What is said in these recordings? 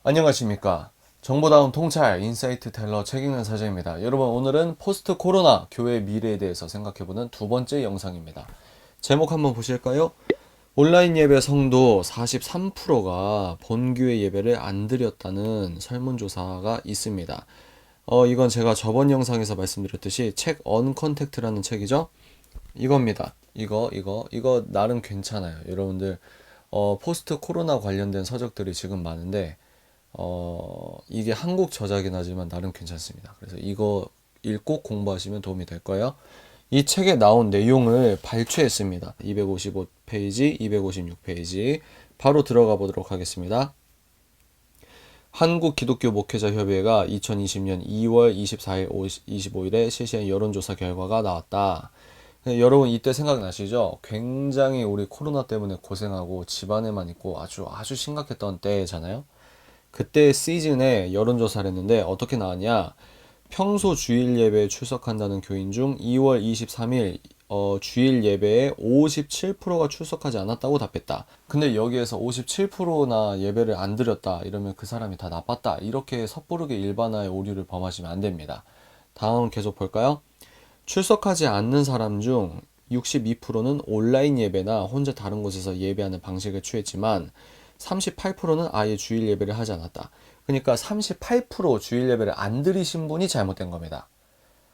안녕하십니까. 정보다운 통찰 인사이트 텔러 책 읽는 사제입니다. 여러분, 오늘은 포스트 코로나 교회 미래에 대해서 생각해보는 두 번째 영상입니다. 제목 한번 보실까요? 온라인 예배 성도 43%가 본교회 예배를 안 드렸다는 설문조사가 있습니다. 이건 제가 저번 영상에서 말씀드렸듯이 책 언컨택트라는 책이죠. 이겁니다. 이거 나름 괜찮아요. 여러분들, 포스트 코로나 관련된 서적들이 지금 많은데 이게 한국 저자긴 하지만 나름 괜찮습니다. 그래서 이거 읽고 공부하시면 도움이 될 거예요. 이 책에 나온 내용을 발췌했습니다. 255페이지, 256페이지. 바로 들어가 보도록 하겠습니다. 한국 기독교 목회자 협의회가 2020년 2월 24일, 25일에 실시한 여론조사 결과가 나왔다. 여러분, 이때 생각나시죠? 굉장히 우리 코로나 때문에 고생하고 집안에만 있고 아주 심각했던 때잖아요. 그때 시즌에 여론조사를 했는데 어떻게 나왔냐? 평소 주일 예배에 출석한다는 교인 중 2월 23일 주일 예배에 57%가 출석하지 않았다고 답했다. 근데 여기에서 57%나 예배를 안 드렸다 이러면 그 사람이 다 나빴다, 이렇게 섣부르게 일반화의 오류를 범하시면 안 됩니다. 다음 계속 볼까요? 출석하지 않는 사람 중 62%는 온라인 예배나 혼자 다른 곳에서 예배하는 방식을 취했지만 38%는 아예 주일 예배를 하지 않았다. 그러니까 38% 주일 예배를 안 드리신 분이 잘못된 겁니다.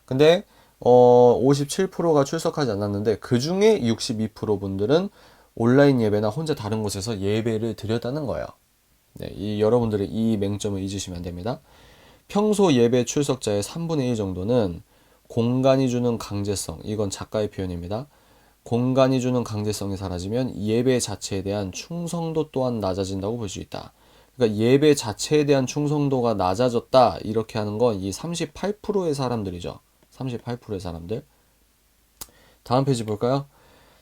근데 57%가 출석하지 않았는데 그 중에 62% 분들은 온라인 예배나 혼자 다른 곳에서 예배를 드렸다는 거예요. 네, 여러분들이 이 맹점을 잊으시면 안 됩니다. 평소 예배 출석자의 3분의 1 정도는 공간이 주는 강제성, 이건 작가의 표현입니다. 공간이 주는 강제성이 사라지면 예배 자체에 대한 충성도 또한 낮아진다고 볼 수 있다. 그러니까 예배 자체에 대한 충성도가 낮아졌다, 이렇게 하는 건 이 38%의 사람들이죠. 38%의 사람들. 다음 페이지 볼까요?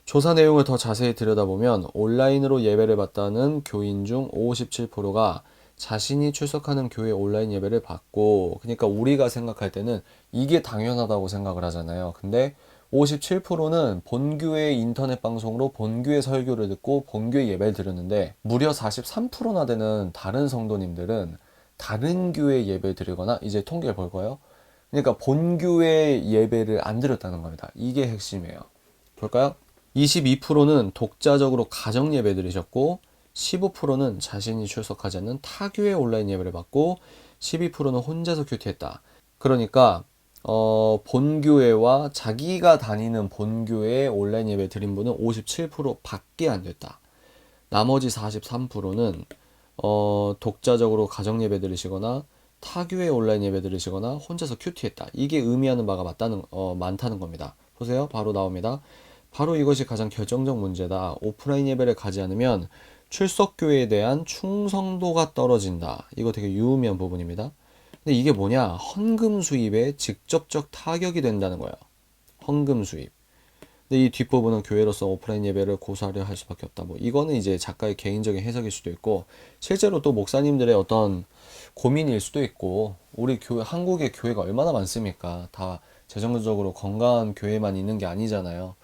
조사 내용을 더 자세히 들여다보면 온라인으로 예배를 받다는 교인 중 57%가 자신이 출석하는 교회 온라인 예배를 받고, 그러니까 우리가 생각할 때는 이게 당연하다고 생각을 하잖아요. 근데 57%는 본교회 인터넷 방송으로 본교회 설교를 듣고 본교회 예배를 드렸는데, 무려 43%나 되는 다른 성도님들은 다른 교회 예배를 드리거나, 이제 통계를 볼 거예요. 그러니까 본교회 예배를 안 드렸다는 겁니다. 이게 핵심이에요. 볼까요? 22%는 독자적으로 가정 예배 드리셨고, 15%는 자신이 출석하지 않는 타교회 온라인 예배를 받고, 12%는 혼자서 큐티했다. 그러니까 본교회와 자기가 다니는 본교회 온라인 예배 드린 분은 57%밖에 안 됐다. 나머지 43%는 독자적으로 가정 예배 드리시거나 타교회 온라인 예배 드리시거나 혼자서 큐티했다. 이게 의미하는 바가 많다는 겁니다. 보세요. 바로 나옵니다. 바로 이것이 가장 결정적 문제다. 오프라인 예배를 가지 않으면 출석교회에 대한 충성도가 떨어진다. 이거 되게 유의미한 부분입니다. 근데 이게 뭐냐? 헌금 수입에 직접적 타격이 된다는 거예요. 헌금 수입. 근데 이 뒷부분은 교회로서 오프라인 예배를 고수하려 할 수밖에 없다. 뭐 이거는 이제 작가의 개인적인 해석일 수도 있고, 실제로 또 목사님들의 어떤 고민일 수도 있고, 우리 교회, 한국의 교회가 얼마나 많습니까? 다 재정적으로 건강한 교회만 있는 게 아니잖아요.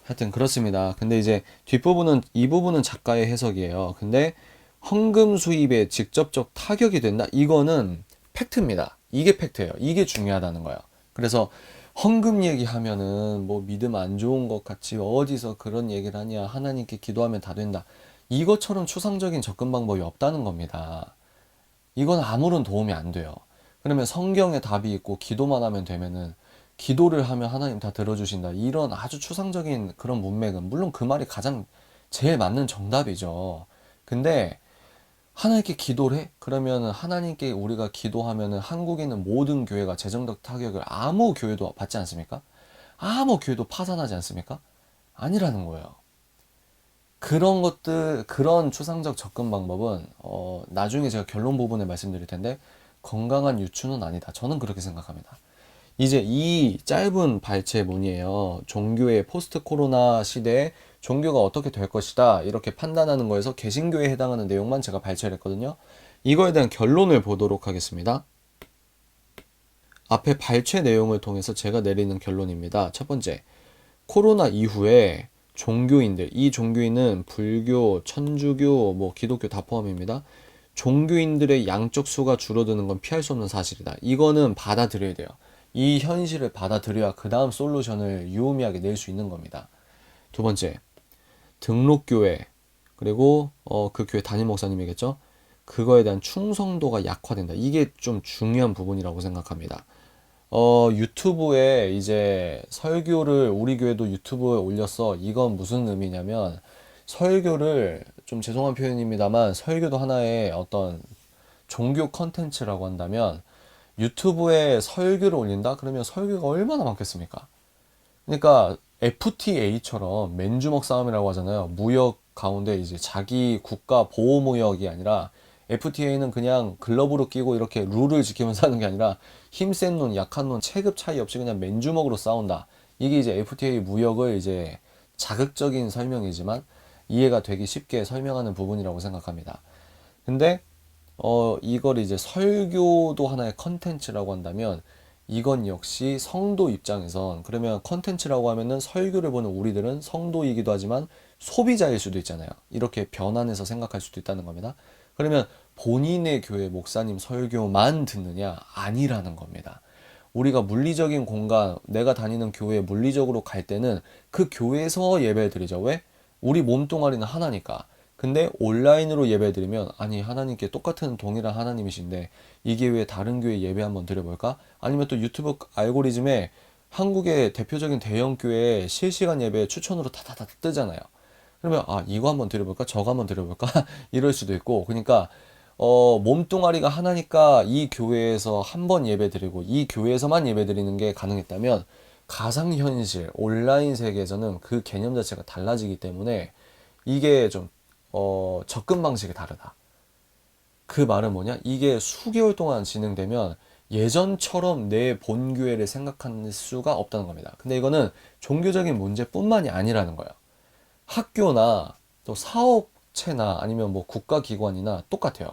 하여튼 그렇습니다. 근데 이제 뒷부분은, 이 부분은 작가의 해석이에요. 근데 헌금 수입에 직접적 타격이 된다? 이거는 팩트입니다. 이게 팩트예요. 이게 중요하다는 거예요. 그래서 헌금 얘기하면은 뭐 믿음 안 좋은 것 같이 어디서 그런 얘기를 하냐, 하나님께 기도하면 다 된다, 이것처럼 추상적인 접근 방법이 없다는 겁니다. 이건 아무런 도움이 안 돼요. 그러면 성경에 답이 있고 기도만 하면 되면은, 기도를 하면 하나님 다 들어주신다, 이런 아주 추상적인 그런 문맥은 물론 그 말이 가장 제일 맞는 정답이죠. 근데 하나님께 기도를 해? 그러면 하나님께 우리가 기도하면은 한국에 있는 모든 교회가 재정적 타격을 아무 교회도 받지 않습니까? 아무 교회도 파산하지 않습니까? 아니라는 거예요. 그런 것들, 그런 추상적 접근 방법은 나중에 제가 결론 부분에 말씀드릴 텐데 건강한 유추는 아니다. 저는 그렇게 생각합니다. 이제 이 짧은 발췌문이에요. 종교의 포스트 코로나 시대에 종교가 어떻게 될 것이다, 이렇게 판단하는 거에서 개신교에 해당하는 내용만 제가 발췌를 했거든요. 이거에 대한 결론을 보도록 하겠습니다. 앞에 발췌 내용을 통해서 제가 내리는 결론입니다. 첫 번째, 코로나 이후에 종교인들, 이 종교인은 불교, 천주교, 뭐 기독교 다 포함입니다. 종교인들의 양적 수가 줄어드는 건 피할 수 없는 사실이다. 이거는 받아들여야 돼요. 이 현실을 받아들여야 그 다음 솔루션을 유의미하게 낼 수 있는 겁니다. 두 번째, 등록교회, 그리고 그 교회 담임 목사님이겠죠? 그거에 대한 충성도가 약화된다. 이게 좀 중요한 부분이라고 생각합니다. 유튜브에 이제 설교를 우리 교회도 유튜브에 올렸어. 이건 무슨 의미냐면 설교를 좀 죄송한 표현입니다만 설교도 하나의 어떤 종교 컨텐츠라고 한다면 유튜브에 설교를 올린다? 그러면 설교가 얼마나 많겠습니까? 그러니까 FTA처럼 맨주먹 싸움이라고 하잖아요. 무역 가운데 이제 자기 국가 보호 무역이 아니라 FTA는 그냥 글러브로 끼고 이렇게 룰을 지키면서 하는 게 아니라 힘센 놈, 약한 놈, 체급 차이 없이 그냥 맨주먹으로 싸운다. 이게 이제 FTA 무역을 이제 자극적인 설명이지만 이해가 되기 쉽게 설명하는 부분이라고 생각합니다. 근데 이걸 이제 설교도 하나의 컨텐츠라고 한다면 이건 역시 성도 입장에선 그러면 컨텐츠라고 하면은 설교를 보는 우리들은 성도이기도 하지만 소비자일 수도 있잖아요. 이렇게 변환해서 생각할 수도 있다는 겁니다. 그러면 본인의 교회 목사님 설교만 듣느냐? 아니라는 겁니다. 우리가 물리적인 공간, 내가 다니는 교회에 물리적으로 갈 때는 그 교회에서 예배를 드리죠. 왜? 우리 몸뚱아리는 하나니까. 근데 온라인으로 예배 드리면 아니 하나님께 똑같은 동일한 하나님이신데 이게 왜 다른 교회 예배 한번 드려볼까? 아니면 또 유튜브 알고리즘에 한국의 대표적인 대형 교회 실시간 예배 추천으로 다다다 뜨잖아요. 그러면 아 이거 한번 드려볼까? 저거 한번 드려볼까? 이럴 수도 있고 그러니까 몸뚱아리가 하나니까 이 교회에서 한 번 예배 드리고 이 교회에서만 예배 드리는 게 가능했다면 가상현실 온라인 세계에서는 그 개념 자체가 달라지기 때문에 이게 좀 접근 방식이 다르다. 그 말은 뭐냐? 이게 수개월 동안 진행되면 예전처럼 내 본교회를 생각할 수가 없다는 겁니다. 근데 이거는 종교적인 문제뿐만이 아니라는 거예요. 학교나 또 사업체나 아니면 뭐 국가기관이나 똑같아요.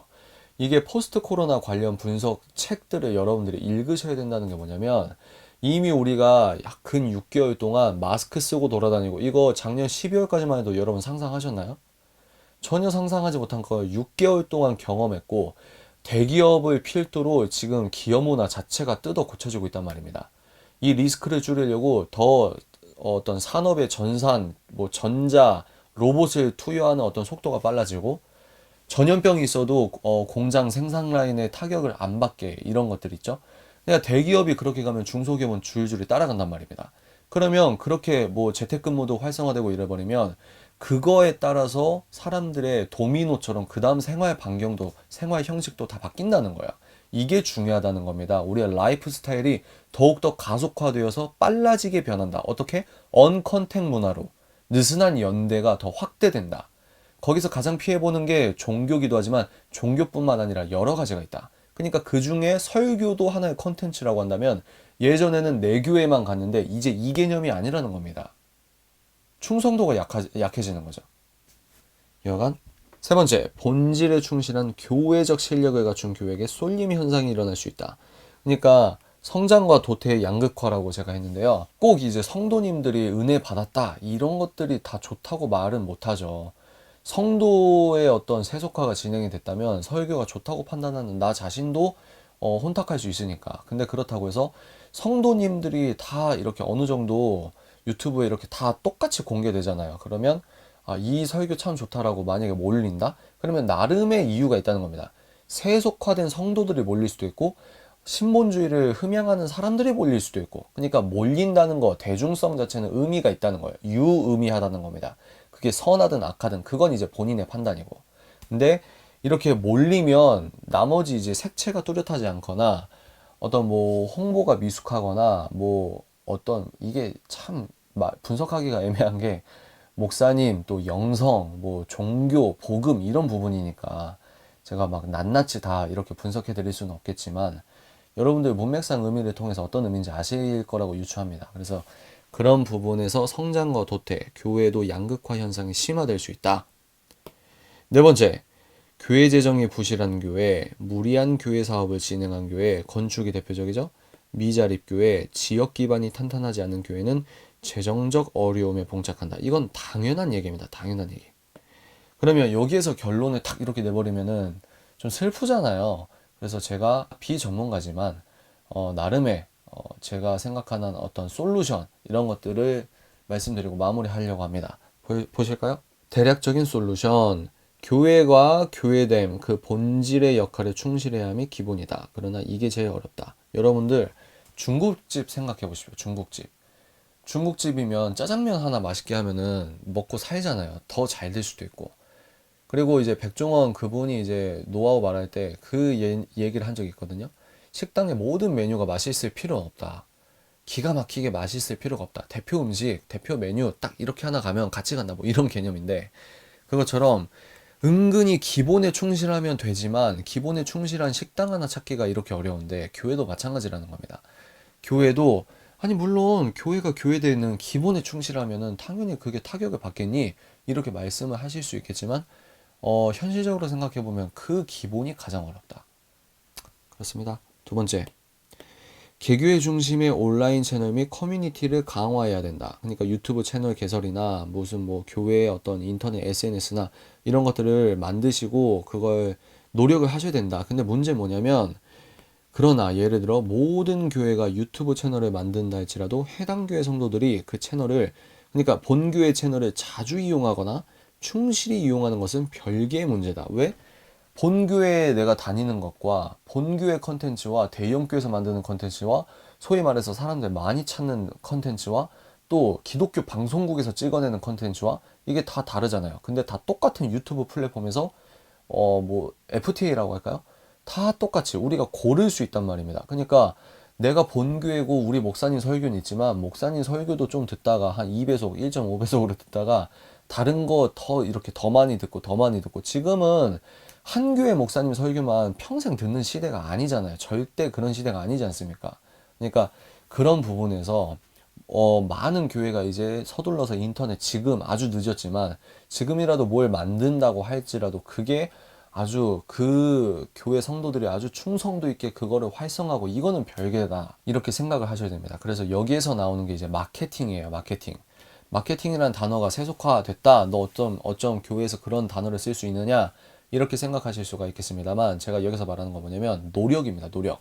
이게 포스트 코로나 관련 분석 책들을 여러분들이 읽으셔야 된다는 게 뭐냐면 이미 우리가 약 근 6개월 동안 마스크 쓰고 돌아다니고 이거 작년 12월까지만 해도 여러분 상상하셨나요? 전혀 상상하지 못한 걸 6개월 동안 경험했고 대기업을 필두로 지금 기업 문화 자체가 뜯어 고쳐지고 있단 말입니다. 이 리스크를 줄이려고 더 어떤 산업의 전산, 뭐 전자, 로봇을 투여하는 어떤 속도가 빨라지고 전염병이 있어도 공장 생산 라인에 타격을 안 받게 이런 것들 있죠. 그러니까 대기업이 그렇게 가면 중소기업은 줄줄이 따라간단 말입니다. 그러면 그렇게 뭐 재택근무도 활성화되고 이래버리면 그거에 따라서 사람들의 도미노처럼 그 다음 생활 반경도 생활 형식도 다 바뀐다는 거야. 이게 중요하다는 겁니다. 우리의 라이프 스타일이 더욱더 가속화되어서 빨라지게 변한다. 어떻게? 언컨택 문화로 느슨한 연대가 더 확대된다. 거기서 가장 피해보는 게 종교기도 하지만 종교뿐만 아니라 여러 가지가 있다. 그러니까 그 중에 설교도 하나의 컨텐츠라고 한다면 예전에는 내 교회만 갔는데 이제 이 개념이 아니라는 겁니다. 충성도가 약해지는 거죠. 여간 세 번째, 본질에 충실한 교회적 실력을 갖춘 교회에게 쏠림 현상이 일어날 수 있다. 그러니까 성장과 도태의 양극화라고 제가 했는데요. 꼭 이제 성도님들이 은혜 받았다 이런 것들이 다 좋다고 말은 못하죠. 성도의 어떤 세속화가 진행이 됐다면 설교가 좋다고 판단하는 나 자신도 혼탁할 수 있으니까. 근데 그렇다고 해서 성도님들이 다 이렇게 어느 정도 유튜브에 이렇게 다 똑같이 공개되잖아요. 그러면 이 설교 참 좋다라고 만약에 몰린다? 그러면 나름의 이유가 있다는 겁니다. 세속화된 성도들이 몰릴 수도 있고 신본주의를 흠양하는 사람들이 몰릴 수도 있고 그러니까 몰린다는 거 대중성 자체는 의미가 있다는 거예요. 유의미하다는 겁니다. 그게 선하든 악하든 그건 이제 본인의 판단이고 근데 이렇게 몰리면 나머지 이제 색채가 뚜렷하지 않거나 어떤 뭐 홍보가 미숙하거나 뭐 어떤 이게 참 분석하기가 애매한 게 목사님 또 영성 뭐 종교 복음 이런 부분이니까 제가 막 낱낱이 다 이렇게 분석해 드릴 수는 없겠지만 여러분들 문맥상 의미를 통해서 어떤 의미인지 아실 거라고 유추합니다. 그래서 그런 부분에서 성장과 도태, 교회도 양극화 현상이 심화될 수 있다. 네 번째, 교회 재정이 부실한 교회, 무리한 교회 사업을 진행한 교회, 건축이 대표적이죠. 미자립교회, 지역 기반이 탄탄하지 않은 교회는 재정적 어려움에 봉착한다. 이건 당연한 얘기입니다. 당연한 얘기. 그러면 여기에서 결론을 탁 이렇게 내버리면은 좀 슬프잖아요. 그래서 제가 비전문가지만 나름의 제가 생각하는 어떤 솔루션 이런 것들을 말씀드리고 마무리하려고 합니다. 보실까요? 대략적인 솔루션. 교회가 교회됨, 그 본질의 역할에 충실해야 함이 기본이다. 그러나 이게 제일 어렵다. 여러분들 중국집 생각해 보십시오. 중국집. 중국집이면 짜장면 하나 맛있게 하면은 먹고 살잖아요. 더 잘 될 수도 있고. 그리고 이제 백종원 그분이 이제 노하우 말할 때 그 얘기를 한 적이 있거든요. 식당의 모든 메뉴가 맛있을 필요는 없다. 기가 막히게 맛있을 필요가 없다. 대표 음식, 대표 메뉴 딱 이렇게 하나 가면 같이 간다. 뭐 이런 개념인데 그것처럼 은근히 기본에 충실하면 되지만 기본에 충실한 식당 하나 찾기가 이렇게 어려운데 교회도 마찬가지라는 겁니다. 교회도 아니 물론 교회가 교회되는 기본에 충실하면은 당연히 그게 타격을 받겠니? 이렇게 말씀을 하실 수 있겠지만 현실적으로 생각해 보면 그 기본이 가장 어렵다. 그렇습니다. 두 번째, 개교회 중심의 온라인 채널 및 커뮤니티를 강화해야 된다. 그러니까 유튜브 채널 개설이나 무슨 뭐 교회의 어떤 인터넷 SNS나 이런 것들을 만드시고 그걸 노력을 하셔야 된다. 근데 문제 뭐냐면 그러나 예를 들어 모든 교회가 유튜브 채널을 만든다 할지라도 해당 교회 성도들이 그 채널을 그러니까 본교회 채널을 자주 이용하거나 충실히 이용하는 것은 별개의 문제다. 왜? 본교회에 내가 다니는 것과 본교회 컨텐츠와 대형교회에서 만드는 컨텐츠와 소위 말해서 사람들 많이 찾는 컨텐츠와 또 기독교 방송국에서 찍어내는 컨텐츠와 이게 다 다르잖아요. 근데 다 똑같은 유튜브 플랫폼에서 뭐 FTA라고 할까요? 다 똑같이 우리가 고를 수 있단 말입니다. 그러니까 내가 본교회고 우리 목사님 설교는 있지만 목사님 설교도 좀 듣다가 한 2배속, 1.5배속으로 듣다가 다른 거 더 이렇게 더 많이 듣고 더 많이 듣고 지금은 한 교회 목사님 설교만 평생 듣는 시대가 아니잖아요. 절대 그런 시대가 아니지 않습니까? 그러니까 그런 부분에서 많은 교회가 이제 서둘러서 인터넷 지금 아주 늦었지만 지금이라도 뭘 만든다고 할지라도 그게 아주 그 교회 성도들이 아주 충성도 있게 그거를 활성하고 이거는 별개다 이렇게 생각을 하셔야 됩니다. 그래서 여기에서 나오는 게 이제 마케팅이에요. 마케팅. 마케팅이라는 단어가 세속화됐다. 너 어쩜 교회에서 그런 단어를 쓸 수 있느냐? 이렇게 생각하실 수가 있겠습니다만 제가 여기서 말하는 건 뭐냐면 노력입니다. 노력.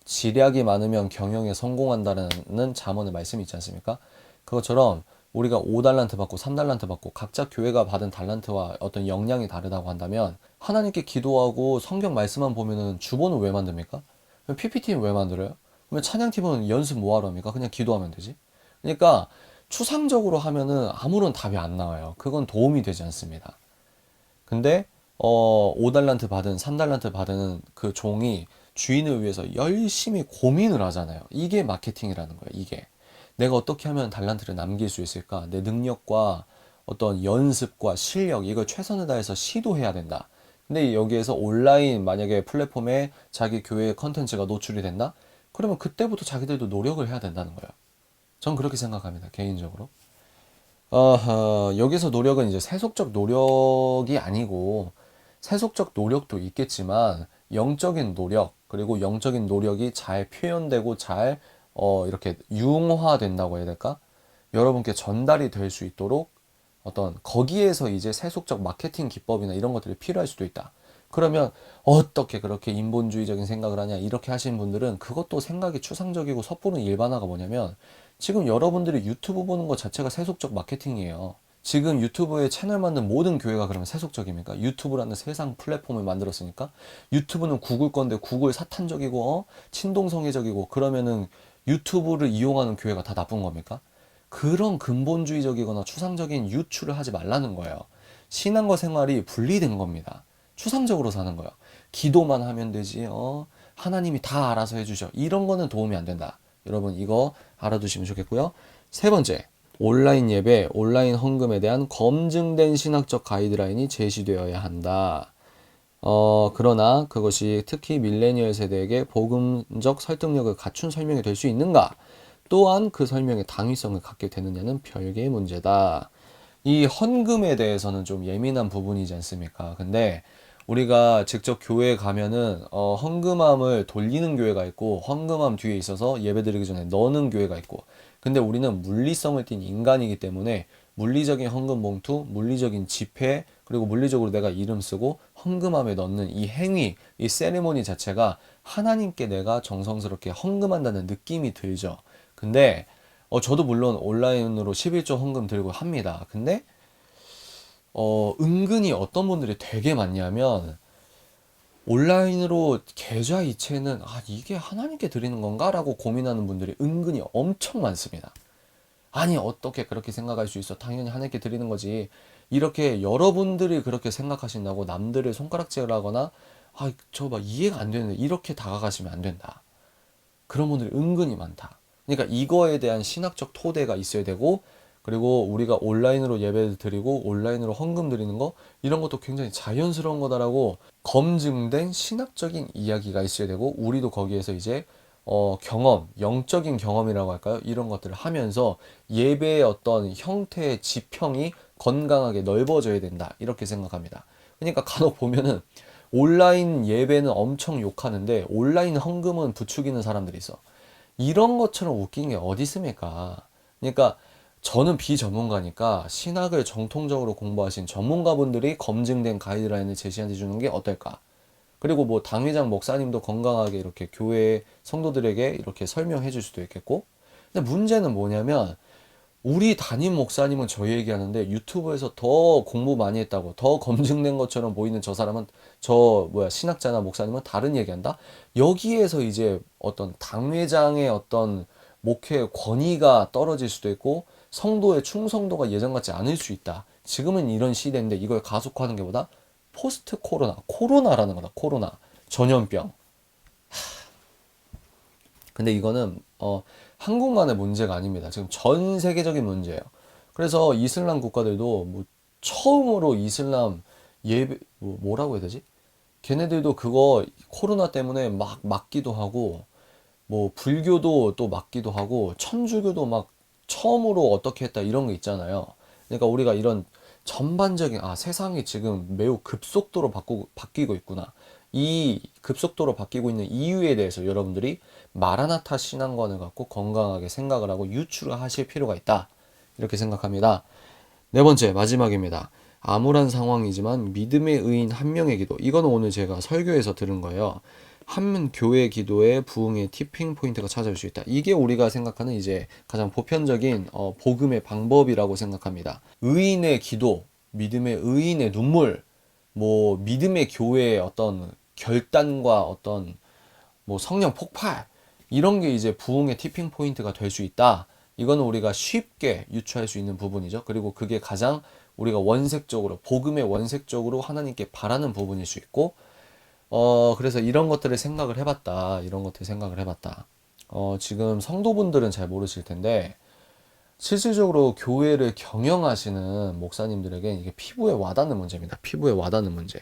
지략이 많으면 경영에 성공한다는 잠언의 말씀이 있지 않습니까? 그것처럼 우리가 5달란트 받고 3달란트 받고 각자 교회가 받은 달란트와 어떤 역량이 다르다고 한다면 하나님께 기도하고 성경 말씀만 보면은 주보는 왜 만듭니까? PPT는 왜 만들어요? 그러면 찬양팀은 연습 뭐하러 합니까? 그냥 기도하면 되지. 그러니까 추상적으로 하면은 아무런 답이 안 나와요. 그건 도움이 되지 않습니다. 근데 5달란트 받은 3달란트 받은 그 종이 주인을 위해서 열심히 고민을 하잖아요. 이게 마케팅이라는 거예요. 이게 내가 어떻게 하면 달란트를 남길 수 있을까? 내 능력과 어떤 연습과 실력 이걸 최선을 다해서 시도해야 된다. 근데 여기에서 온라인 만약에 플랫폼에 자기 교회 컨텐츠가 노출이 된다? 그러면 그때부터 자기들도 노력을 해야 된다는 거예요. 전 그렇게 생각합니다. 개인적으로. 여기서 노력은 이제 세속적 노력이 아니고 세속적 노력도 있겠지만 영적인 노력 그리고 영적인 노력이 잘 표현되고 잘 이렇게 융화된다고 해야 될까? 여러분께 전달이 될 수 있도록 어떤 거기에서 이제 세속적 마케팅 기법이나 이런 것들이 필요할 수도 있다. 그러면 어떻게 그렇게 인본주의적인 생각을 하냐 이렇게 하시는 분들은 그것도 생각이 추상적이고 섣부른 일반화가 뭐냐면 지금 여러분들이 유튜브 보는 것 자체가 세속적 마케팅이에요. 지금 유튜브에 채널 만든 모든 교회가 그러면 세속적입니까? 유튜브라는 세상 플랫폼을 만들었으니까 유튜브는 구글 건데 구글 사탄적이고 친동성애적이고 그러면은 유튜브를 이용하는 교회가 다 나쁜 겁니까? 그런 근본주의적이거나 추상적인 유추를 하지 말라는 거예요. 신앙과 생활이 분리된 겁니다. 추상적으로 사는 거예요. 기도만 하면 되지, 하나님이 다 알아서 해주셔. 이런 거는 도움이 안 된다. 여러분, 이거 알아두시면 좋겠고요. 세 번째, 온라인 예배, 온라인 헌금에 대한 검증된 신학적 가이드라인이 제시되어야 한다. 그러나 그것이 특히 밀레니얼 세대에게 복음적 설득력을 갖춘 설명이 될 수 있는가? 또한 그 설명의 당위성을 갖게 되느냐는 별개의 문제다. 이 헌금에 대해서는 좀 예민한 부분이지 않습니까? 근데 우리가 직접 교회에 가면은 헌금함을 돌리는 교회가 있고 헌금함 뒤에 있어서 예배드리기 전에 넣는 교회가 있고 근데 우리는 물리성을 띤 인간이기 때문에 물리적인 헌금 봉투, 물리적인 지폐 그리고 물리적으로 내가 이름 쓰고 헌금함에 넣는 이 행위, 이 세리머니 자체가 하나님께 내가 정성스럽게 헌금한다는 느낌이 들죠. 근데 저도 물론 온라인으로 11조 헌금 들고 합니다. 근데 은근히 어떤 분들이 되게 많냐면 온라인으로 계좌 이체는 이게 하나님께 드리는 건가? 라고 고민하는 분들이 은근히 엄청 많습니다. 아니 어떻게 그렇게 생각할 수 있어? 당연히 하나님께 드리는 거지. 이렇게 여러분들이 그렇게 생각하신다고 남들을 손가락질하거나 저 막 이해가 안 되는데 이렇게 다가가시면 안 된다. 그런 분들이 은근히 많다. 그러니까 이거에 대한 신학적 토대가 있어야 되고, 그리고 우리가 온라인으로 예배를 드리고 온라인으로 헌금 드리는 거 이런 것도 굉장히 자연스러운 거다라고 검증된 신학적인 이야기가 있어야 되고, 우리도 거기에서 이제 경험, 영적인 경험이라고 할까요? 이런 것들을 하면서 예배의 어떤 형태의 지평이 건강하게 넓어져야 된다. 이렇게 생각합니다. 그러니까 간혹 보면은 온라인 예배는 엄청 욕하는데 온라인 헌금은 부추기는 사람들이 있어. 이런 것처럼 웃긴 게 어디 있습니까? 그러니까 저는 비전문가니까 신학을 정통적으로 공부하신 전문가분들이 검증된 가이드라인을 제시해 주는 게 어떨까? 그리고 뭐 당회장 목사님도 건강하게 이렇게 교회 성도들에게 이렇게 설명해 줄 수도 있겠고. 근데 문제는 뭐냐면 우리 담임 목사님은 저 얘기하는데 유튜브에서 더 공부 많이 했다고 더 검증된 것처럼 보이는 저 사람은 신학자나 목사님은 다른 얘기한다. 여기에서 이제 어떤 당회장의 어떤 목회 권위가 떨어질 수도 있고 성도의 충성도가 예전 같지 않을 수 있다. 지금은 이런 시대인데 이걸 가속화하는 게 보다 포스트 코로나라는 거다. 코로나 전염병. 근데 이거는 한국만의 문제가 아닙니다. 지금 전 세계적인 문제예요. 그래서 이슬람 국가들도 뭐 처음으로 이슬람 예배 뭐라고 해야 되지? 걔네들도 그거 코로나 때문에 막 막기도 하고 뭐 불교도 또 막기도 하고 천주교도 막 처음으로 어떻게 했다 이런 게 있잖아요. 그러니까 우리가 이런 전반적인 세상이 지금 매우 급속도로 바뀌고 있구나. 이 급속도로 바뀌고 있는 이유에 대해서 여러분들이 마라나타 신앙관을 갖고 건강하게 생각을 하고 유추를 하실 필요가 있다. 이렇게 생각합니다. 네 번째, 마지막입니다. 암울한 상황이지만 믿음의 의인 한 명의 기도. 이거는 오늘 제가 설교에서 들은 거예요. 한 교회 기도에 부흥의 티핑 포인트가 찾아올 수 있다. 이게 우리가 생각하는 이제 가장 보편적인 복음의 방법이라고 생각합니다. 의인의 기도, 믿음의 의인의 눈물, 뭐 믿음의 교회의 어떤 결단과 어떤 뭐 성령 폭발 이런 게 이제 부흥의 티핑 포인트가 될 수 있다. 이거는 우리가 쉽게 유추할 수 있는 부분이죠. 그리고 그게 가장 우리가 원색적으로 복음의 원색적으로 하나님께 바라는 부분일 수 있고 그래서 이런 것들을 생각을 해봤다. 이런 것들 생각을 해봤다. 지금 성도분들은 잘 모르실 텐데 실질적으로 교회를 경영하시는 목사님들에게 이게 피부에 와닿는 문제입니다. 피부에 와닿는 문제.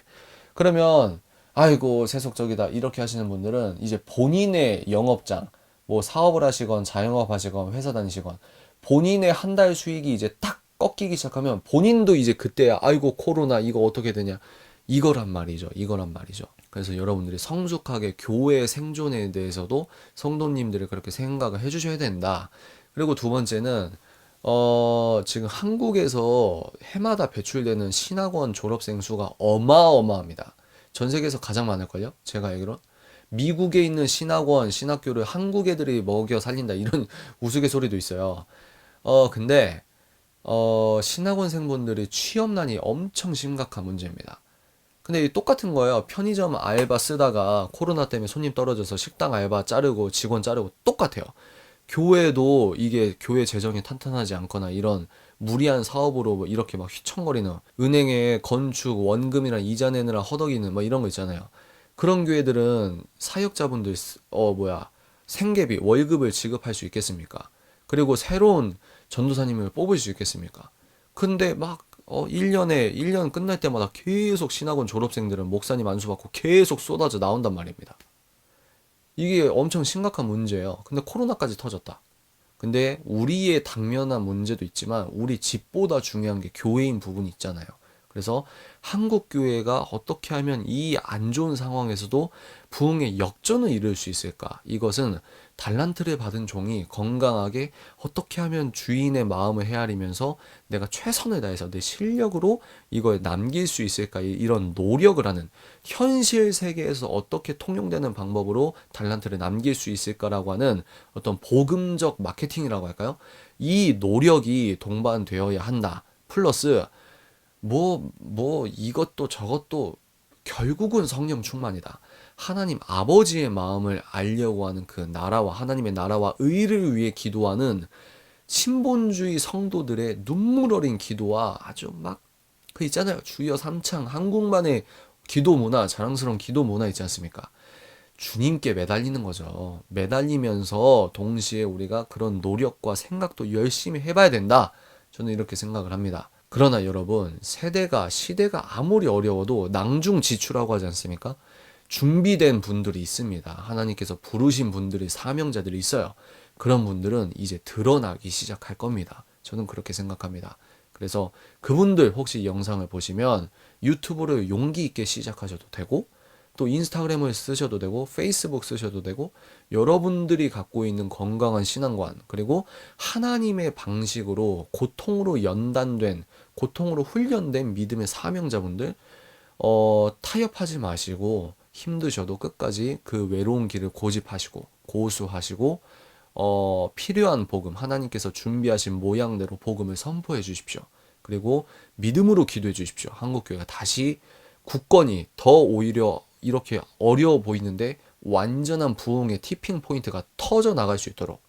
그러면 아이고 세속적이다 이렇게 하시는 분들은 이제 본인의 영업장 뭐 사업을 하시건 자영업 하시건 회사 다니시건 본인의 한 달 수익이 이제 딱 꺾이기 시작하면 본인도 이제 그때 아이고 코로나 이거 어떻게 되냐 이거란 말이죠. 이거란 말이죠. 그래서 여러분들이 성숙하게 교회 생존에 대해서도 성도님들이 그렇게 생각을 해주셔야 된다. 그리고 두 번째는 지금 한국에서 해마다 배출되는 신학원 졸업생 수가 어마어마합니다. 전 세계에서 가장 많을걸요? 제가 알기론. 미국에 있는 신학원, 신학교를 한국 애들이 먹여 살린다. 이런 우스갯소리도 있어요. 근데, 신학원생분들이 취업난이 엄청 심각한 문제입니다. 근데 똑같은 거예요. 편의점 알바 쓰다가 코로나 때문에 손님 떨어져서 식당 알바 자르고 직원 자르고 똑같아요. 교회도 이게 교회 재정이 탄탄하지 않거나 이런 무리한 사업으로 뭐 이렇게 막 휘청거리는 은행에 건축 원금이랑 이자 내느라 허덕이는 뭐 이런 거 있잖아요. 그런 교회들은 사역자분들 생계비 월급을 지급할 수 있겠습니까? 그리고 새로운 전도사님을 뽑을 수 있겠습니까? 근데 막 1년 끝날 때마다 계속 신학원 졸업생들은 목사님 안수받고 계속 쏟아져 나온단 말입니다. 이게 엄청 심각한 문제예요. 근데 코로나까지 터졌다. 근데 우리의 당면한 문제도 있지만 우리 집보다 중요한 게 교회인 부분이 있잖아요. 그래서 한국 교회가 어떻게 하면 이 안 좋은 상황에서도 부흥의 역전을 이룰 수 있을까? 이것은 달란트를 받은 종이 건강하게 어떻게 하면 주인의 마음을 헤아리면서 내가 최선을 다해서 내 실력으로 이걸 남길 수 있을까? 이런 노력을 하는, 현실 세계에서 어떻게 통용되는 방법으로 달란트를 남길 수 있을까라고 하는 어떤 복음적 마케팅이라고 할까요? 이 노력이 동반되어야 한다. 플러스 이것도 저것도 결국은 성령 충만이다. 하나님 아버지의 마음을 알려고 하는 그 나라와 하나님의 나라와 의를 위해 기도하는 신본주의 성도들의 눈물 어린 기도와 아주 막 그 있잖아요. 주여 삼창 한국만의 기도 문화, 자랑스러운 기도 문화 있지 않습니까? 주님께 매달리는 거죠. 매달리면서 동시에 우리가 그런 노력과 생각도 열심히 해봐야 된다. 저는 이렇게 생각을 합니다. 그러나 여러분, 시대가 아무리 어려워도 낭중지추라고 하지 않습니까? 준비된 분들이 있습니다. 하나님께서 부르신 분들이, 사명자들이 있어요. 그런 분들은 이제 드러나기 시작할 겁니다. 저는 그렇게 생각합니다. 그래서 그분들 혹시 영상을 보시면 유튜브를 용기 있게 시작하셔도 되고, 또 인스타그램을 쓰셔도 되고, 페이스북 쓰셔도 되고, 여러분들이 갖고 있는 건강한 신앙관, 그리고 하나님의 방식으로 고통으로 연단된, 고통으로 훈련된 믿음의 사명자분들, 타협하지 마시고 힘드셔도 끝까지 그 외로운 길을 고집하시고 고수하시고 필요한 복음, 하나님께서 준비하신 모양대로 복음을 선포해 주십시오. 그리고 믿음으로 기도해 주십시오. 한국교회가 다시 굳건히, 더 오히려 이렇게 어려워 보이는데 완전한 부흥의 티핑 포인트가 터져 나갈 수 있도록,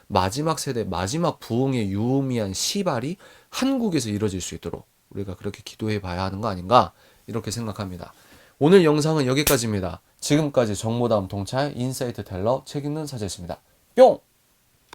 마지막 세대, 마지막 부흥의 유의미한 시발이 한국에서 이뤄질 수 있도록 우리가 그렇게 기도해 봐야 하는 거 아닌가, 이렇게 생각합니다. 오늘 영상은 여기까지입니다. 지금까지 정보다움 통찰 인사이트 텔러 책 읽는 사제였습니다. 뿅!